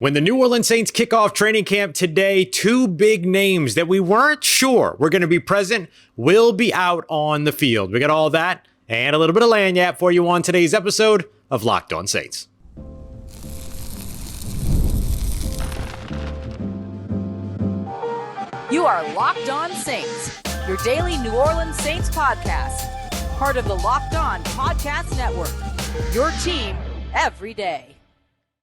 When the New Orleans Saints kick off training camp today, two big names that we weren't sure were going to be present will be out on the field. We got all that and a little bit of lagniappe for you on today's episode of Locked On Saints. You are Locked On Saints, your daily New Orleans Saints podcast. Part of the Locked On Podcast Network, your team every day.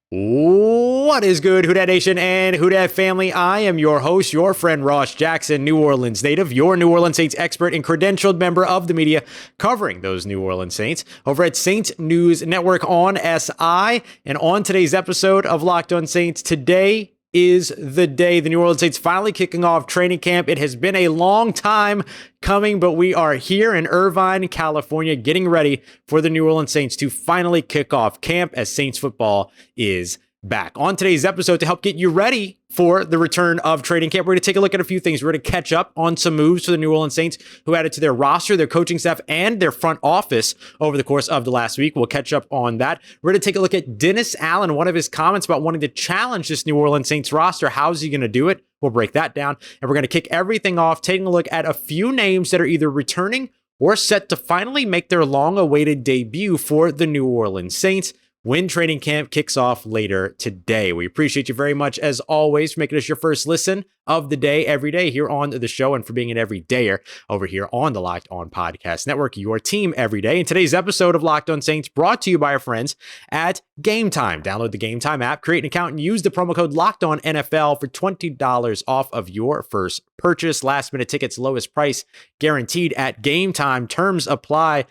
What is good, Who Dat Nation and Who Dat family? I am your host, your friend Ross Jackson, New Orleans native, your New Orleans Saints expert and credentialed member of the media covering those New Orleans Saints over at Saints News Network on SI. And on today's episode of Locked On Saints, today is the day the New Orleans Saints finally kicking off training camp. It has been a long time coming, but we are here in Irvine, California, getting ready for the New Orleans Saints to finally kick off camp as Saints football is back. On today's episode, to help get you ready for the return of training camp, we're going to take a look at a few things. We're going to catch up on some moves for the New Orleans Saints who added to their roster, their coaching staff, and their front office over the course of the last week. We'll catch up on that. We're going to take a look at Dennis Allen, one of his comments about wanting to challenge this New Orleans Saints roster. How's he going to do it? We'll break that down. And we're going to kick everything off, taking a look at a few names that are either returning or set to finally make their long-awaited debut for the New Orleans Saints when training camp kicks off later today. We appreciate you very much, as always, for making us your first listen of the day every day here on the show and for being an everydayer over here on the Locked On Podcast Network, your team every day. And today's episode of Locked On Saints brought to you by our friends at Game Time. Download the Game Time app, create an account, and use the promo code LOCKEDONNFL for $20 off of your first purchase. Last minute tickets, lowest price guaranteed at Game Time. Terms apply.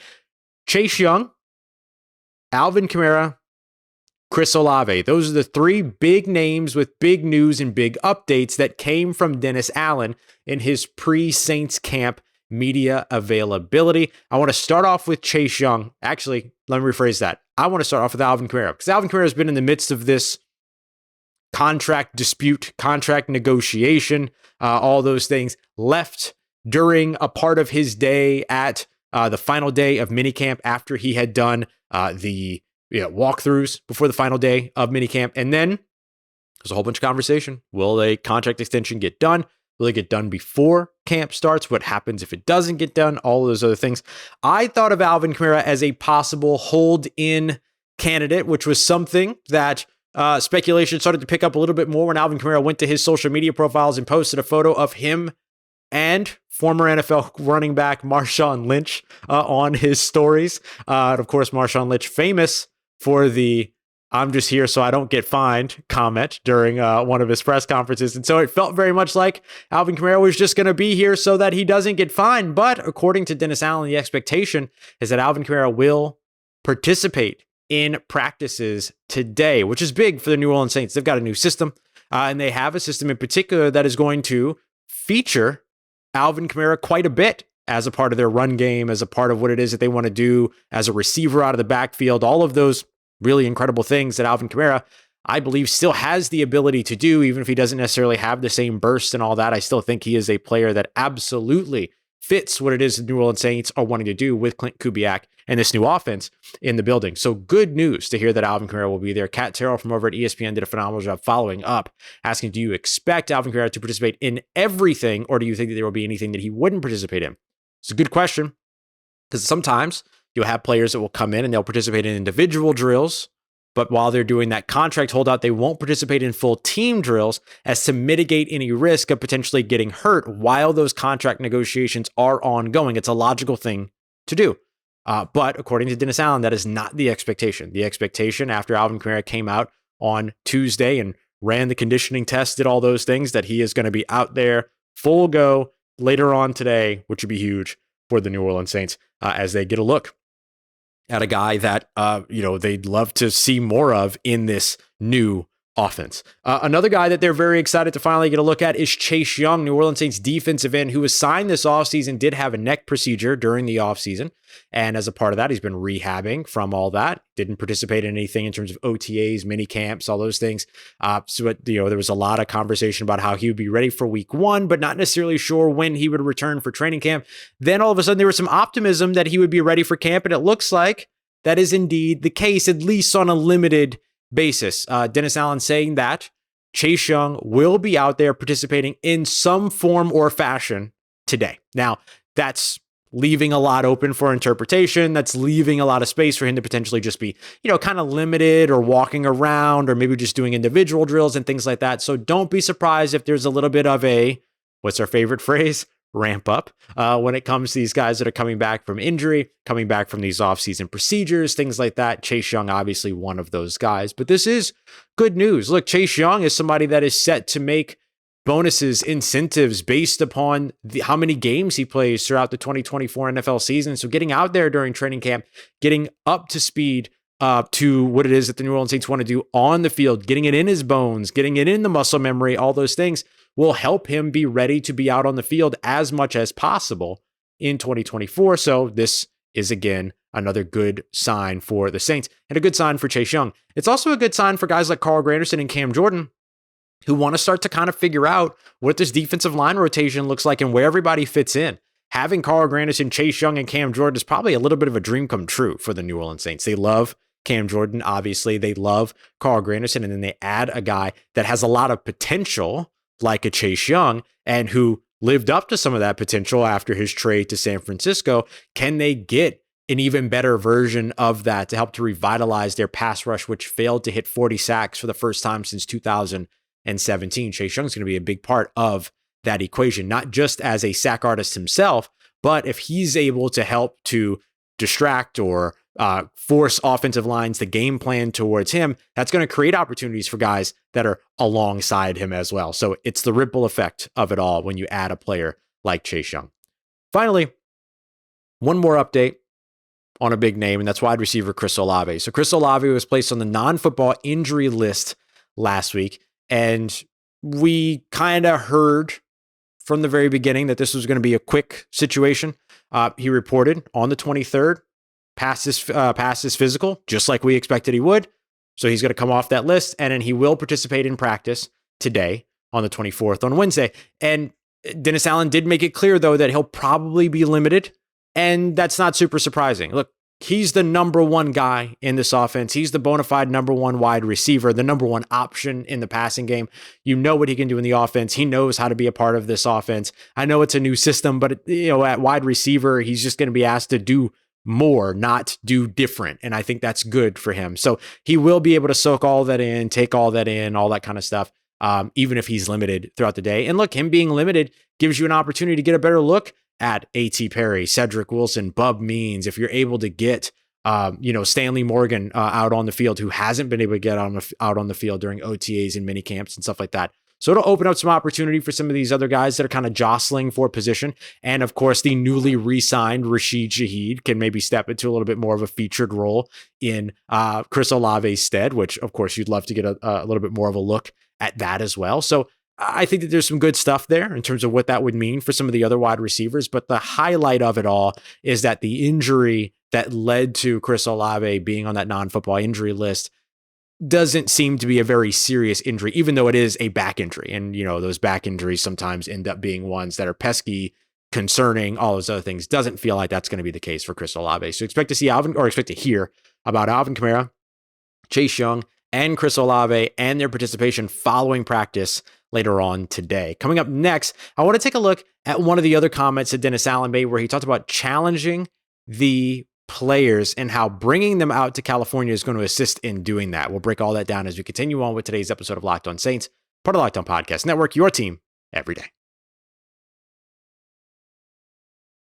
Chase Young, Alvin Kamara, Chris Olave. Those are the three big names with big news and big updates that came from Dennis Allen in his pre-Saints camp media availability. I want to start off with Chase Young. Actually, let me rephrase that. I want to start off with Alvin Kamara because Alvin Kamara has been in the midst of this contract dispute, contract negotiation, all those things, left during a part of his day at the final day of minicamp after he had done the walkthroughs before the final day of minicamp. And then there's a whole bunch of conversation. Will a contract extension get done? Will it get done before camp starts? What happens if it doesn't get done? All of those other things. I thought of Alvin Kamara as a possible hold-in candidate, which was something that speculation started to pick up a little bit more when Alvin Kamara went to his social media profiles and posted a photo of him and former NFL running back Marshawn Lynch on his stories. And of course, Marshawn Lynch famous for the "I'm just here so I don't get fined" comment during one of his press conferences. And so it felt very much like Alvin Kamara was just going to be here so that he doesn't get fined. But according to Dennis Allen, the expectation is that Alvin Kamara will participate in practices today, which is big for the New Orleans Saints. They've got a new system, and they have a system in particular that is going to feature Alvin Kamara quite a bit as a part of their run game, as a part of what it is that they want to do as a receiver out of the backfield, all of those really incredible things that Alvin Kamara, I believe, still has the ability to do, even if he doesn't necessarily have the same burst and all that. I still think he is a player that absolutely fits what it is the New Orleans Saints are wanting to do with Clint Kubiak and this new offense in the building. So good news to hear that Alvin Kamara will be there. Kat Terrell from over at ESPN did a phenomenal job following up, asking, do you expect Alvin Kamara to participate in everything, or do you think that there will be anything that he wouldn't participate in? It's a good question, because sometimes you'll have players that will come in and they'll participate in individual drills, but while they're doing that contract holdout, they won't participate in full team drills as to mitigate any risk of potentially getting hurt while those contract negotiations are ongoing. It's a logical thing to do. But according to Dennis Allen, that is not the expectation. The expectation after Alvin Kamara came out on Tuesday and ran the conditioning test, did all those things, that he is going to be out there full go later on today, which would be huge for the New Orleans Saints as they get a look at a guy that, they'd love to see more of in this new offense. Another guy that they're very excited to finally get a look at is Chase Young, New Orleans Saints defensive end, who was signed this offseason, did have a neck procedure during the offseason. And as a part of that, he's been rehabbing from all that. Didn't participate in anything in terms of OTAs, mini camps, all those things. There was a lot of conversation about how he would be ready for week one, but not necessarily sure when he would return for training camp. Then all of a sudden, there was some optimism that he would be ready for camp. And it looks like that is indeed the case, at least on a limited basis. Dennis Allen saying that Chase Young will be out there participating in some form or fashion today. Now, that's leaving a lot open for interpretation. That's leaving a lot of space for him to potentially just be, kind of limited or walking around or maybe just doing individual drills and things like that. So don't be surprised if there's a little bit of a, what's our favorite phrase? Ramp up when it comes to these guys that are coming back from injury, coming back from these offseason procedures, things like that. Chase Young, obviously one of those guys, but this is good news. Look, Chase Young is somebody that is set to make bonuses, incentives based upon how many games he plays throughout the 2024 NFL season. So getting out there during training camp, getting up to speed to what it is that the New Orleans Saints want to do on the field, getting it in his bones, getting it in the muscle memory, all those things will help him be ready to be out on the field as much as possible in 2024. So this is, again, another good sign for the Saints and a good sign for Chase Young. It's also a good sign for guys like Carl Granderson and Cam Jordan, who want to start to kind of figure out what this defensive line rotation looks like and where everybody fits in. Having Carl Granderson, Chase Young, and Cam Jordan is probably a little bit of a dream come true for the New Orleans Saints. They love Cam Jordan, obviously. They love Carl Granderson, and then they add a guy that has a lot of potential, like a Chase Young, and who lived up to some of that potential after his trade to San Francisco. Can they get an even better version of that to help to revitalize their pass rush, which failed to hit 40 sacks for the first time since 2017? Chase Young is going to be a big part of that equation, not just as a sack artist himself, but if he's able to help to distract or force offensive lines to game plan towards him, that's going to create opportunities for guys that are alongside him as well. So it's the ripple effect of it all when you add a player like Chase Young. Finally, one more update on a big name, and that's wide receiver Chris Olave. So Chris Olave was placed on the non-football injury list last week, and we kind of heard from the very beginning that this was going to be a quick situation. He reported on the 23rd, passed his physical, just like we expected he would. So he's going to come off that list, and then he will participate in practice today on the 24th on Wednesday. And Dennis Allen did make it clear, though, that he'll probably be limited, and that's not super surprising. Look, he's the number one guy in this offense. He's the bona fide number one wide receiver, the number one option in the passing game. You know what he can do in the offense. He knows how to be a part of this offense. I know it's a new system, but at wide receiver, he's just going to be asked to do more, not do different. And I think that's good for him. So he will be able to soak all that in, take all that in, all that kind of stuff, even if he's limited throughout the day. And look, him being limited gives you an opportunity to get a better look at A.T. Perry, Cedric Wilson, Bub Means. If you're able to get, Stanley Morgan out on the field, who hasn't been able to get out on the field during OTAs and mini camps and stuff like that. So it'll open up some opportunity for some of these other guys that are kind of jostling for position. And of course, the newly re-signed Rashid Shaheed can maybe step into a little bit more of a featured role in Chris Olave's stead, which of course you'd love to get a little bit more of a look at that as well. So I think that there's some good stuff there in terms of what that would mean for some of the other wide receivers. But the highlight of it all is that the injury that led to Chris Olave being on that non-football injury list doesn't seem to be a very serious injury, even though it is a back injury. And, those back injuries sometimes end up being ones that are pesky, concerning, all those other things. Doesn't feel like that's going to be the case for Chris Olave. So expect to hear about Alvin Kamara, Chase Young, and Chris Olave and their participation following practice later on today. Coming up next, I want to take a look at one of the other comments that Dennis Allen made, where he talked about challenging the players and how bringing them out to California is going to assist in doing that. We'll break all that down as we continue on with today's episode of Locked On Saints, part of the Locked On Podcast Network, your team every day.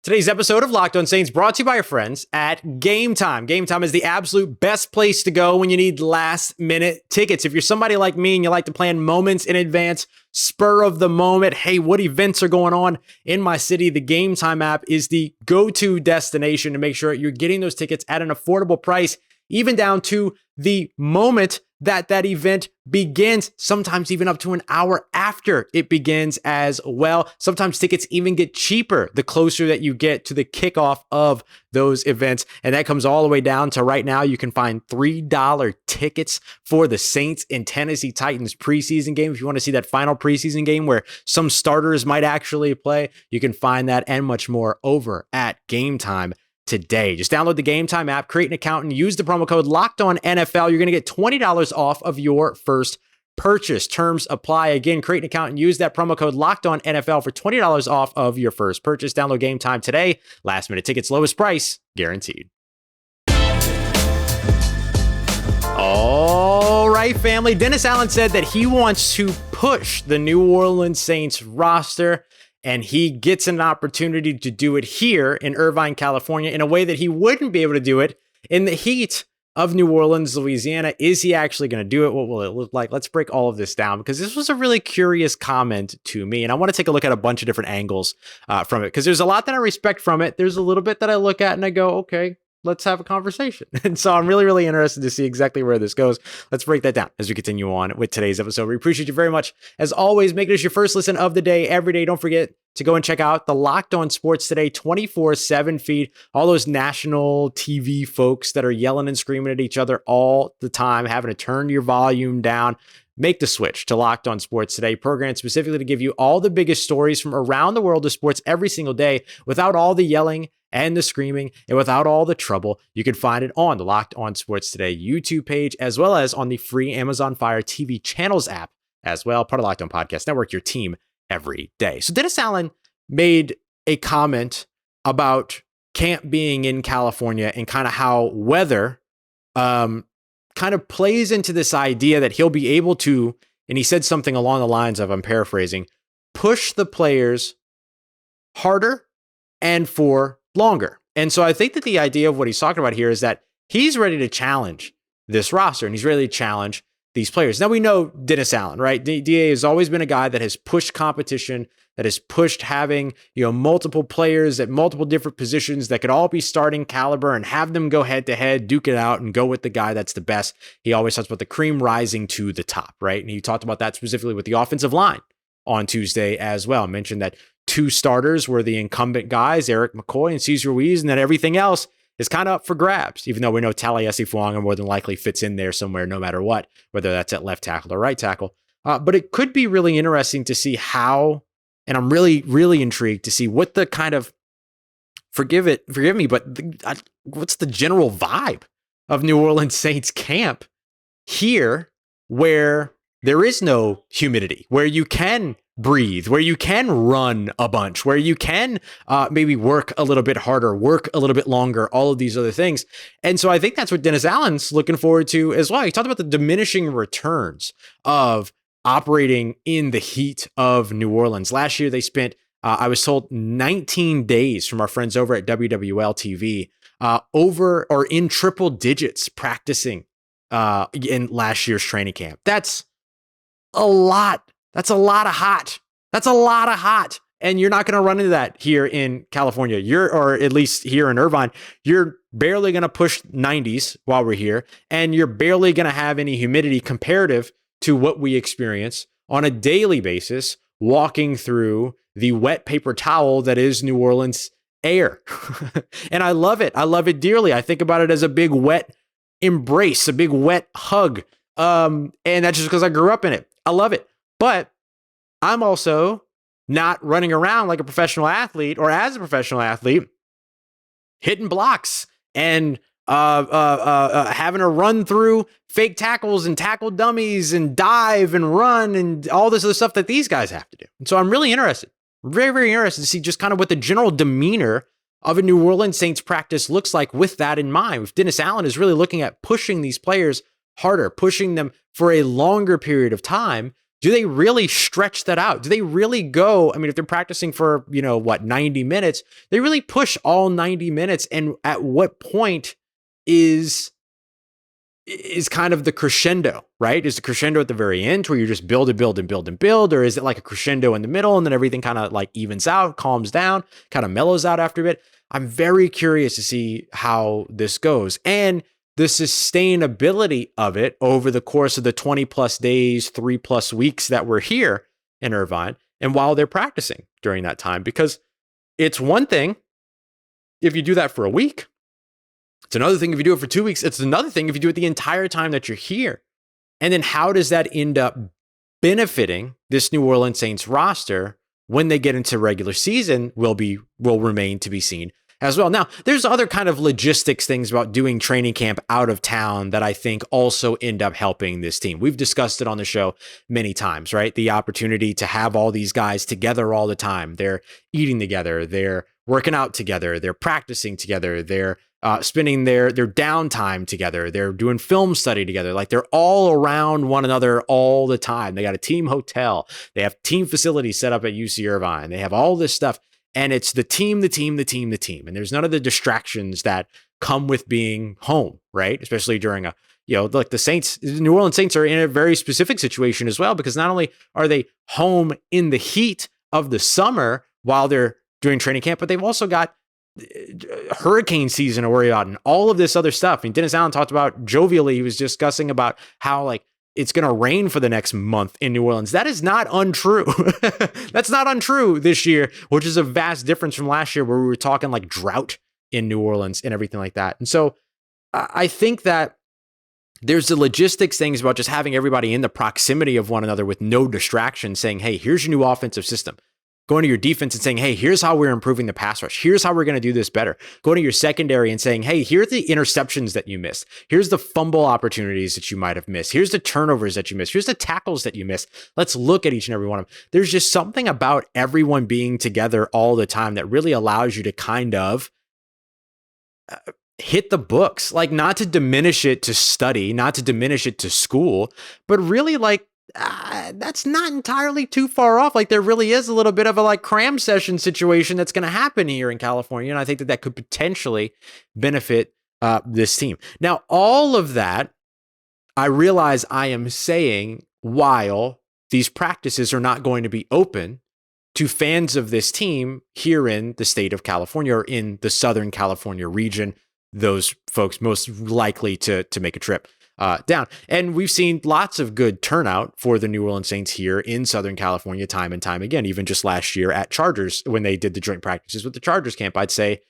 Today's episode of Locked On Saints brought to you by our friends at Game Time. Game Time is the absolute best place to go when you need last-minute tickets. If you're somebody like me and you like to plan moments in advance, spur of the moment, hey, what events are going on in my city? The Game Time app is the go-to destination to make sure you're getting those tickets at an affordable price, even down to the moment that event begins, sometimes even up to an hour after it begins as well. Sometimes tickets even get cheaper the closer that you get to the kickoff of those events. And that comes all the way down to right now, you can find $3 tickets for the Saints and Tennessee Titans preseason game. If you want to see that final preseason game where some starters might actually play, you can find that and much more over at Game Time today. Just download the Game Time app, create an account, and use the promo code LOCKEDONNFL. You're going to get $20 off of your first purchase. Terms apply. Again, create an account and use that promo code LOCKEDONNFL for $20 off of your first purchase. Download Game Time today. Last minute tickets, lowest price guaranteed. All right, family. Dennis Allen said that he wants to push the New Orleans Saints roster, and he gets an opportunity to do it here in Irvine, California, in a way that he wouldn't be able to do it in the heat of New Orleans, Louisiana. Is he actually going to do it? What will it look like? Let's break all of this down, because this was a really curious comment to me, and I want to take a look at a bunch of different angles from it, because there's a lot that I respect from it. There's a little bit that I look at and I go, okay, let's have a conversation. And so I'm really, really interested to see exactly where this goes. Let's break that down as we continue on with today's episode. We appreciate you very much. As always, make this your first listen of the day every day. Don't forget to go and check out the Locked On Sports Today 24/7 feed. All those national TV folks that are yelling and screaming at each other all the time, having to turn your volume down. Make the switch to Locked On Sports Today, programmed specifically to give you all the biggest stories from around the world of sports every single day without all the yelling and the screaming and without all the trouble. You can find it on the Locked On Sports Today YouTube page, as well as on the free Amazon Fire TV channels app as well. Part of Locked On Podcast Network, your team every day. So Dennis Allen made a comment about camp being in California and kind of how weather kind of plays into this idea that he'll be able to, and he said something along the lines of, I'm paraphrasing, push the players harder and for longer. And so I think that the idea of what he's talking about here is that he's ready to challenge this roster, and he's ready to challenge these players. Now, we know Dennis Allen, right? DA has always been a guy that has pushed competition, that has pushed having, multiple players at multiple different positions that could all be starting caliber and have them go head to head, duke it out, and go with the guy that's the best. He always talks about the cream rising to the top, right? And he talked about that specifically with the offensive line on Tuesday as well. Mentioned that 2 starters were the incumbent guys, Eric McCoy and Cesar Ruiz, and that everything else is kind of up for grabs, even though we know Talaiasi Fuanga more than likely fits in there somewhere no matter what, whether that's at left tackle or right tackle. But it could be really interesting to see how, and I'm really, really intrigued to see what the kind of, forgive me, but what's the general vibe of New Orleans Saints camp here, where there is no humidity, where you can breathe, where you can run a bunch, where you can maybe work a little bit harder, work a little bit longer, all of these other things. And so I think that's what Dennis Allen's looking forward to as well. He talked about the diminishing returns of operating in the heat of New Orleans. Last year, they spent, I was told, 19 days from our friends over at WWL TV over or in triple digits practicing in last year's training camp. That's a lot. That's a lot of hot. That's a lot of hot. And you're not going to run into that here in California. Or at least here in Irvine, you're barely going to push 90s while we're here. And you're barely going to have any humidity comparative to what we experience on a daily basis, walking through the wet paper towel that is New Orleans air. And I love it. I love it dearly. I think about it as a big wet embrace, a big wet hug. And that's just because I grew up in it. I love it. But I'm also not running around like a professional athlete or as a professional athlete, hitting blocks and having to run through fake tackles and tackle dummies and dive and run and all this other stuff that these guys have to do. And so I'm really interested, very, very interested to see just kind of what the general demeanor of a New Orleans Saints practice looks like with that in mind. If Dennis Allen is really looking at pushing these players harder, pushing them for a longer period of time, do they really stretch that out? Do they really go? I mean, if they're practicing for, 90 minutes, they really push all 90 minutes. And at what point is kind of the crescendo, right? Is the crescendo at the very end where you just build and build and build and build? Or is it like a crescendo in the middle and then everything kind of like evens out, calms down, kind of mellows out after a bit? I'm very curious to see how this goes. And the sustainability of it over the course of the 20 plus days, 3+ weeks that we're here in Irvine, and while they're practicing during that time. Because it's one thing if you do that for a week. It's another thing if you do it for 2 weeks. It's another thing if you do it the entire time that you're here. And then how does that end up benefiting this New Orleans Saints roster when they get into regular season will remain to be seen as well. Now, there's other kind of logistics things about doing training camp out of town that I think also end up helping this team. We've discussed it on the show many times, right? The opportunity to have all these guys together all the time. They're eating together, they're working out together, they're practicing together, they're spending their downtime together, they're doing film study together. Like, they're all around one another all the time. They got a team hotel, they have team facilities set up at UC Irvine, they have all this stuff. And it's the team. And there's none of the distractions that come with being home, right? Especially during like the New Orleans Saints are in a very specific situation as well, because not only are they home in the heat of the summer while they're doing training camp, but they've also got hurricane season to worry about and all of this other stuff. I mean, Dennis Allen talked about jovially, he was discussing about how like it's going to rain for the next month in New Orleans. That is not untrue. That's not untrue this year, which is a vast difference from last year where we were talking like drought in New Orleans and everything like that. And so I think that there's the logistics things about just having everybody in the proximity of one another with no distraction, saying, hey, here's your new offensive system. Going to your defense and saying, hey, here's how we're improving the pass rush. Here's how we're going to do this better. Going to your secondary and saying, hey, here's the interceptions that you missed. Here's the fumble opportunities that you might have missed. Here's the turnovers that you missed. Here's the tackles that you missed. Let's look at each and every one of them. There's just something about everyone being together all the time that really allows you to kind of hit the books, like not to diminish it to study, not to diminish it to school, but really like, that's not entirely too far off. Like, there really is a little bit of a like cram session situation that's going to happen here in California. And I think that could potentially benefit this team. Now, all of that, I realize I am saying while these practices are not going to be open to fans of this team here in the state of California or in the Southern California region, those folks most likely to make a trip down. And we've seen lots of good turnout for the New Orleans Saints here in Southern California time and time again. Even just last year at Chargers, when they did the joint practices with the Chargers camp, I'd say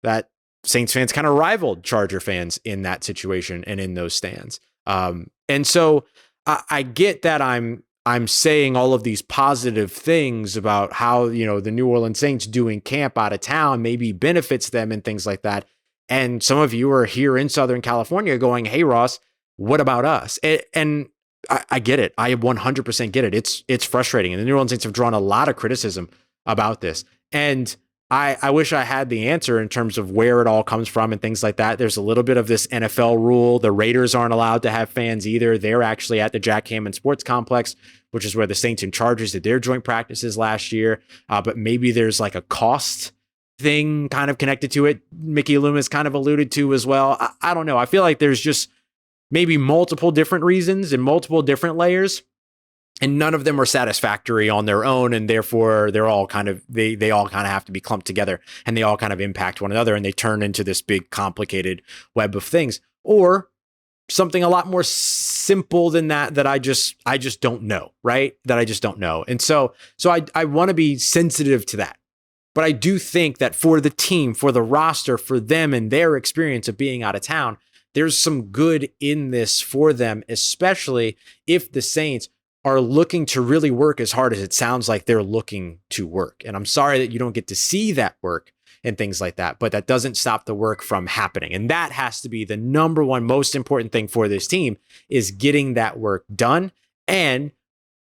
that Saints fans kind of rivaled Charger fans in that situation and in those stands. And so I get that I'm saying all of these positive things about how, the New Orleans Saints doing camp out of town maybe benefits them and things like that. And some of you are here in Southern California going, hey, Ross, what about us? And I get it. I 100% get it. It's frustrating. And the New Orleans Saints have drawn a lot of criticism about this. And I wish I had the answer in terms of where it all comes from and things like that. There's a little bit of this NFL rule. The Raiders aren't allowed to have fans either. They're actually at the Jack Hammond Sports Complex, which is where the Saints and Chargers did their joint practices last year. But maybe there's like a cost thing kind of connected to it. Mickey Loomis kind of alluded to as well. I don't know. I feel like there's just maybe multiple different reasons and multiple different layers, and none of them are satisfactory on their own. And therefore they're all kind of, they all kind of have to be clumped together, and they all kind of impact one another, and they turn into this big complicated web of things, or something a lot more simple than that I just don't know, right? That I just don't know. And so I want to be sensitive to that. But I do think that for the team, for the roster, for them and their experience of being out of town, there's some good in this for them, especially if the Saints are looking to really work as hard as it sounds like they're looking to work. And I'm sorry that you don't get to see that work and things like that, but that doesn't stop the work from happening. And that has to be the number one most important thing for this team, is getting that work done and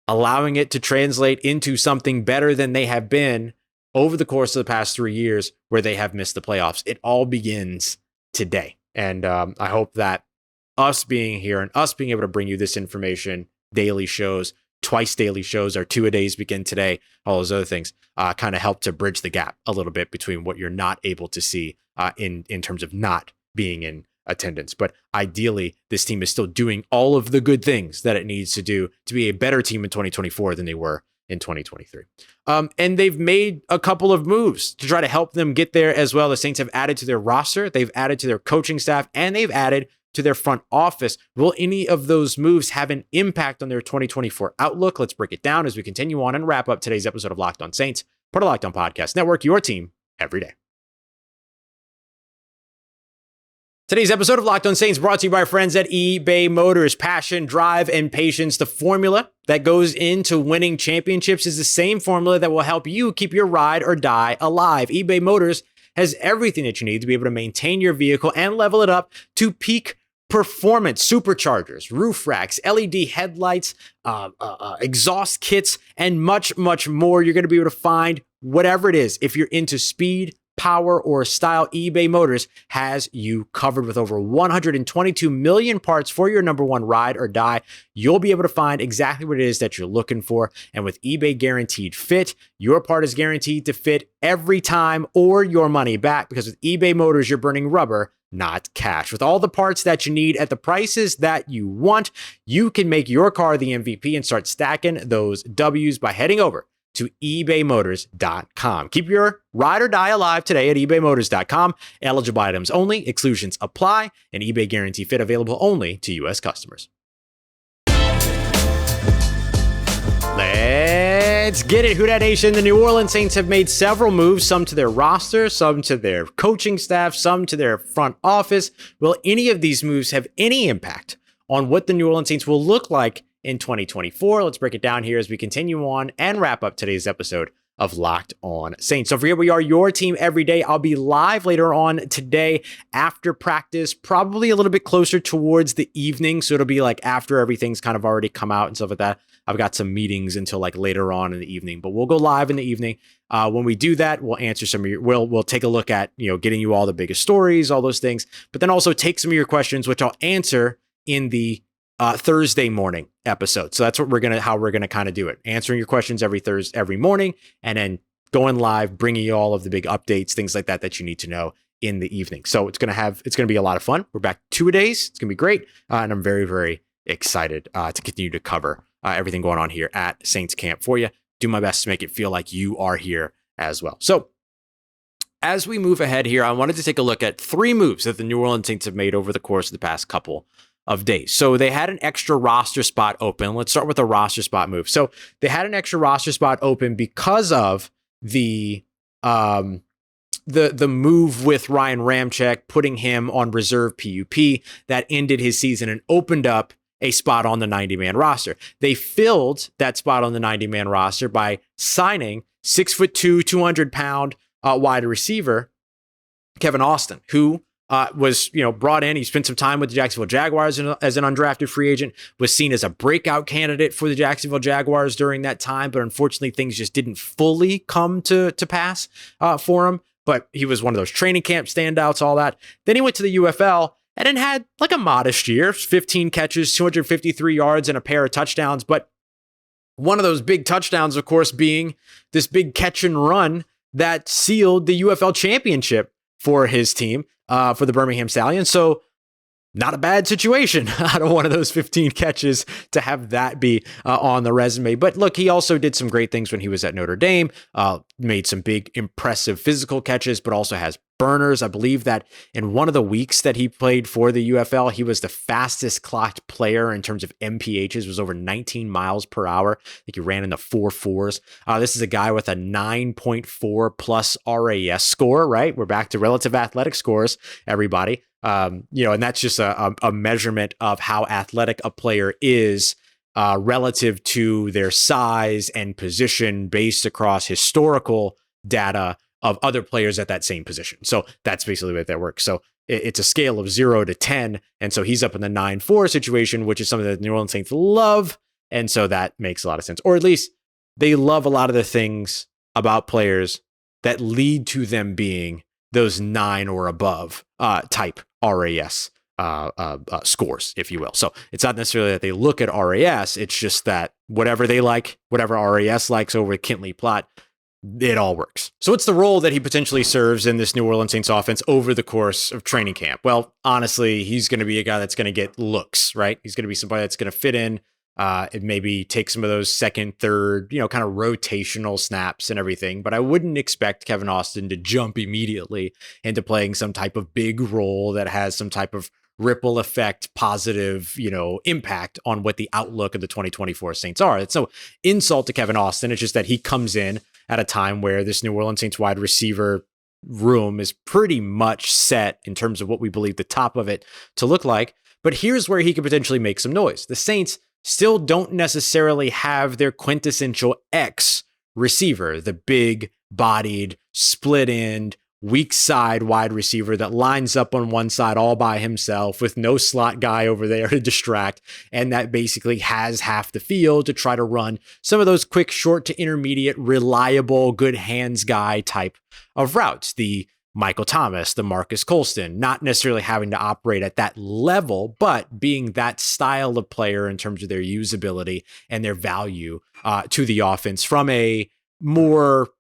allowing it to translate into something better than they have been over the course of the past 3 years where they have missed the playoffs. It all begins today. And I hope that us being here and us being able to bring you this information, daily shows, twice daily shows, our 2-a-days begin today, all those other things, kind of help to bridge the gap a little bit between what you're not able to see in terms of not being in attendance. But ideally, this team is still doing all of the good things that it needs to do to be a better team in 2024 than they were in 2023. And they've made a couple of moves to try to help them get there as well. The Saints have added to their roster, they've added to their coaching staff, and they've added to their front office. Will any of those moves have an impact on their 2024 outlook? Let's break it down as we continue on and wrap up today's episode of Locked On Saints, part of Locked On Podcast Network, your team every day. Today's episode of Locked On Saints brought to you by our friends at eBay Motors. Passion, drive, and patience. The formula that goes into winning championships is the same formula that will help you keep your ride or die alive. eBay Motors has everything that you need to be able to maintain your vehicle and level it up to peak performance. Superchargers, roof racks, LED headlights, exhaust kits, and much, much more. You're going to be able to find whatever it is. If you're into speed, power, or style, eBay Motors has you covered. With over 122 million parts for your number one ride or die, you'll be able to find exactly what it is that you're looking for. And with eBay Guaranteed Fit, your part is guaranteed to fit every time or your money back, because with eBay Motors, you're burning rubber, not cash. With all the parts that you need at the prices that you want, you can make your car the MVP and start stacking those W's by heading over to ebaymotors.com. Keep your ride or die alive today at ebaymotors.com. Eligible items only. Exclusions apply. And eBay Guarantee Fit available only to U.S. customers. Let's get it, Who Dat Nation. The New Orleans Saints have made several moves, some to their roster, some to their coaching staff, some to their front office. Will any of these moves have any impact on what the New Orleans Saints will look like in 2024? Let's break it down here as we continue on and wrap up today's episode of Locked On Saints. So here we are, your team every day. I'll be live later on today after practice, probably a little bit closer towards the evening. So it'll be like after everything's kind of already come out and stuff like that. I've got some meetings until like later on in the evening, but we'll go live in the evening. When we do that, we'll answer some of your, we'll take a look at, getting you all the biggest stories, all those things, but then also take some of your questions, which I'll answer in the Thursday morning episode. So that's what how we're gonna kind of do it. Answering your questions every morning, and then going live, bringing you all of the big updates, things like that you need to know in the evening. So it's gonna be a lot of fun. We're back 2-a-days. It's gonna be great, and I'm very, very excited to continue to cover everything going on here at Saints Camp for you. Do my best to make it feel like you are here as well. So as we move ahead here, I wanted to take a look at 3 moves that the New Orleans Saints have made over the course of the past couple of days. So they had an extra roster spot open. Let's start with the roster spot move. So they had an extra roster spot open because of the move with Ryan Ramczyk, putting him on reserve PUP that ended his season and opened up a spot on the 90-man roster. They filled that spot on the 90-man roster by signing 6'2", 200-pound wide receiver Kevin Austin, who was brought in. He spent some time with the Jacksonville Jaguars as an undrafted free agent, was seen as a breakout candidate for the Jacksonville Jaguars during that time, but unfortunately things just didn't fully come to pass for him. But he was one of those training camp standouts, all that. Then he went to the UFL and then had like a modest year, 15 catches, 253 yards, and a pair of touchdowns. But one of those big touchdowns, of course, being this big catch and run that sealed the UFL championship for his team, for the Birmingham Stallions. So not a bad situation out of one of those 15 catches to have that be on the resume. But look, he also did some great things when he was at Notre Dame, made some big, impressive physical catches, but also has burners. I believe that in one of the weeks that he played for the UFL, he was the fastest clocked player in terms of MPHs, was over 19 miles per hour. I think he ran in the 4.4s. This is a guy with a 9.4 plus RAS score, right? We're back to relative athletic scores, everybody. And that's just a measurement of how athletic a player is relative to their size and position based across historical data of other players at that same position. So that's basically what that works. So it's a scale of 0 to 10. And so he's up in the 9.4 situation, which is something that the New Orleans Saints love. And so that makes a lot of sense, or at least they love a lot of the things about players that lead to them being those 9 or above type RAS scores, if you will. So it's not necessarily that they look at RAS. It's just that whatever they like, whatever RAS likes over Kintley plot, it all works. So what's the role that he potentially serves in this New Orleans Saints offense over the course of training camp? Well, honestly, he's going to be a guy that's going to get looks, right? He's going to be somebody that's going to fit in and maybe take some of those second, third, kind of rotational snaps and everything. But I wouldn't expect Kevin Austin to jump immediately into playing some type of big role that has some type of ripple effect, positive, impact on what the outlook of the 2024 Saints are. It's no insult to Kevin Austin. It's just that he comes in at a time where this New Orleans Saints wide receiver room is pretty much set in terms of what we believe the top of it to look like. But here's where he could potentially make some noise. The Saints still don't necessarily have their quintessential X receiver, the big bodied, split end, weak side wide receiver that lines up on one side all by himself with no slot guy over there to distract, and that basically has half the field to try to run some of those quick, short to intermediate, reliable, good hands guy type of routes. The Michael Thomas, the Marcus Colston, not necessarily having to operate at that level, but being that style of player in terms of their usability and their value to the offense from a more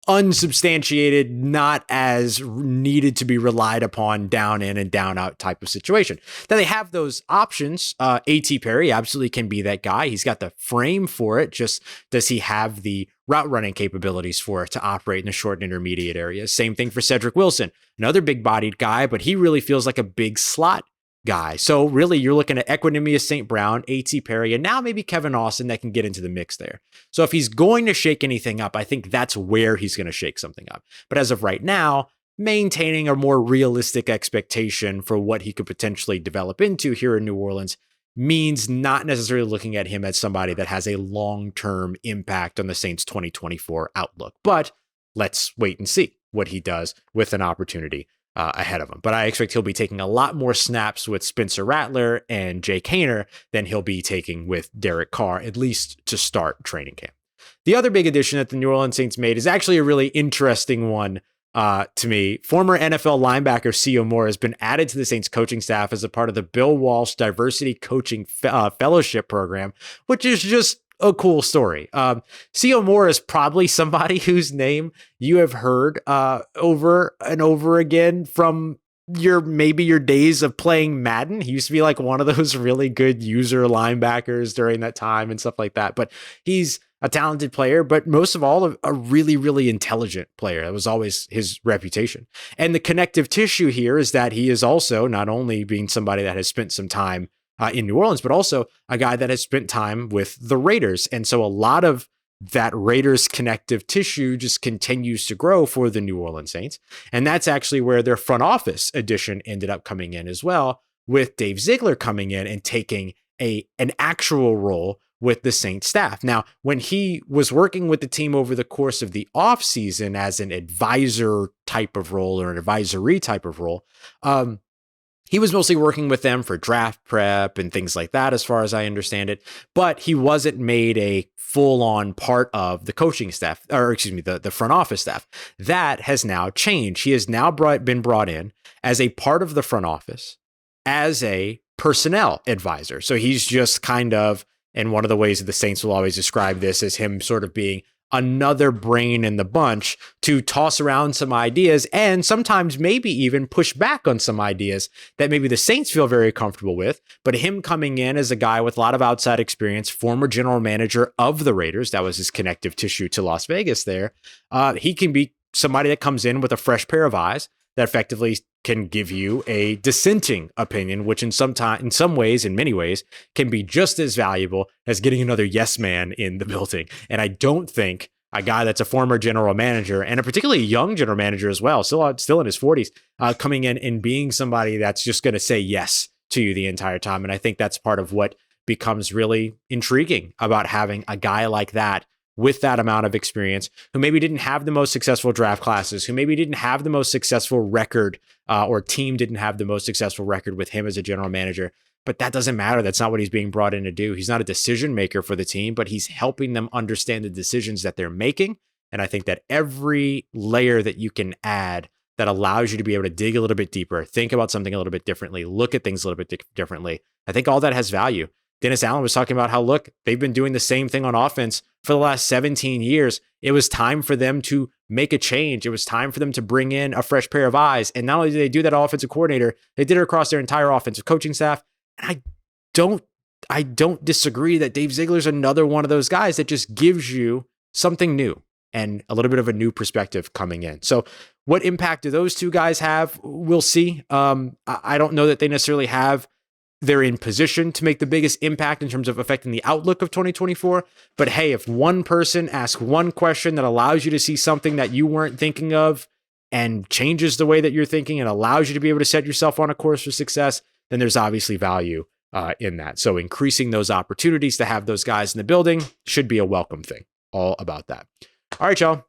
unsubstantiated, not as needed to be relied upon down in and down out type of situation. Now they have those options. A.T. Perry absolutely can be that guy. He's got the frame for it. Just does he have the route running capabilities for it to operate in the short and intermediate areas? Same thing for Cedric Wilson, another big bodied guy, but he really feels like a big slot guy. So really you're looking at Equanimous St. Brown, A.T. Perry, and now maybe Kevin Austin that can get into the mix there. So if he's going to shake anything up, I think that's where he's going to shake something up. But as of right now, maintaining a more realistic expectation for what he could potentially develop into here in New Orleans means not necessarily looking at him as somebody that has a long-term impact on the Saints 2024 outlook. But let's wait and see what he does with an opportunity ahead of him. But I expect he'll be taking a lot more snaps with Spencer Rattler and Jake Haener than he'll be taking with Derek Carr, at least to start training camp. The other big addition that the New Orleans Saints made is actually a really interesting one to me. Former NFL linebacker C.O. Moore has been added to the Saints coaching staff as a part of the Bill Walsh Diversity Coaching Fellowship Program, which is just a cool story. C.O. Moore is probably somebody whose name you have heard over and over again from your days of playing Madden. He used to be like one of those really good user linebackers during that time and stuff like that. But he's a talented player, but most of all, a really, really intelligent player. That was always his reputation. And the connective tissue here is that he is also not only being somebody that has spent some time in New Orleans, but also a guy that has spent time with the Raiders. And so a lot of that Raiders connective tissue just continues to grow for the New Orleans Saints. And that's actually where their front office addition ended up coming in as well, with Dave Ziegler coming in and taking an actual role with the Saints staff. Now, when he was working with the team over the course of the offseason as an advisor type of role or an advisory type of role, he was mostly working with them for draft prep and things like that, as far as I understand it. But he wasn't made a full-on part of the coaching staff, or excuse me, the front office staff. That has now changed. He has now been brought in as a part of the front office, as a personnel advisor. So he's just kind of, and one of the ways that the Saints will always describe this as him sort of being another brain in the bunch to toss around some ideas and sometimes maybe even push back on some ideas that maybe the Saints feel very comfortable with. But him coming in as a guy with a lot of outside experience, former general manager of the Raiders, that was his connective tissue to Las Vegas there. He can be somebody that comes in with a fresh pair of eyes that effectively can give you a dissenting opinion, which in some ways, in many ways, can be just as valuable as getting another yes man in the building. And I don't think a guy that's a former general manager and a particularly young general manager as well, still in his 40s, coming in and being somebody that's just going to say yes to you the entire time. And I think that's part of what becomes really intriguing about having a guy like that with that amount of experience, who maybe didn't have the most successful draft classes, who maybe didn't have the most successful record, or team didn't have the most successful record with him as a general manager. But that doesn't matter. That's not what he's being brought in to do. He's not a decision maker for the team, but he's helping them understand the decisions that they're making. And I think that every layer that you can add that allows you to be able to dig a little bit deeper, think about something a little bit differently, look at things a little bit differently, I think all that has value. Dennis Allen was talking about how, look, they've been doing the same thing on offense for the last 17 years. It was time for them to make a change. It was time for them to bring in a fresh pair of eyes. And not only did they do that offensive coordinator, they did it across their entire offensive coaching staff. And I don't disagree that Dave Ziegler's another one of those guys that just gives you something new and a little bit of a new perspective coming in. So what impact do those two guys have? We'll see. I don't know that they necessarily they're in position to make the biggest impact in terms of affecting the outlook of 2024. But hey, if one person asks one question that allows you to see something that you weren't thinking of and changes the way that you're thinking and allows you to be able to set yourself on a course for success, then there's obviously value in that. So increasing those opportunities to have those guys in the building should be a welcome thing. All about that. All right, y'all.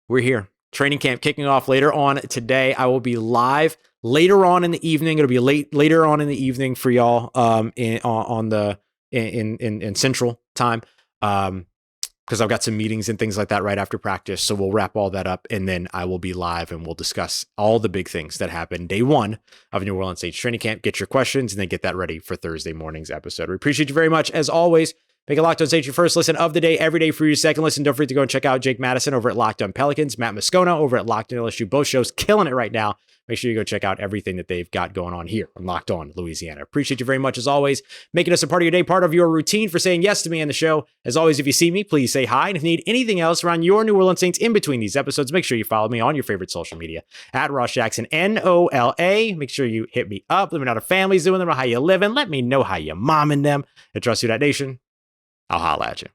We're here. Training camp kicking off later on today. I will be live later on in the evening. It'll be later on in the evening for y'all in Central time. Because I've got some meetings and things like that right after practice. So we'll wrap all that up, and then I will be live and we'll discuss all the big things that happen day one of New Orleans Saints training camp. Get your questions and then get that ready for Thursday morning's episode. We appreciate you very much. As always, make it Locked On Saints your first listen of the day, every day for your second listen. Don't forget to go and check out Jake Madison over at Locked On Pelicans, Matt Moscona over at Locked On LSU. Both shows killing it right now. Make sure you go check out everything that they've got going on here on Locked On Louisiana. Appreciate you very much, as always, making us a part of your day, part of your routine, for saying yes to me and the show. As always, if you see me, please say hi. And if you need anything else around your New Orleans Saints in between these episodes, make sure you follow me on your favorite social media at Ross Jackson, NOLA. Make sure you hit me up. Let me know how the family's doing. Let me know how you living. Let me know how you momming them. I trust you, that nation. I'll holla at you.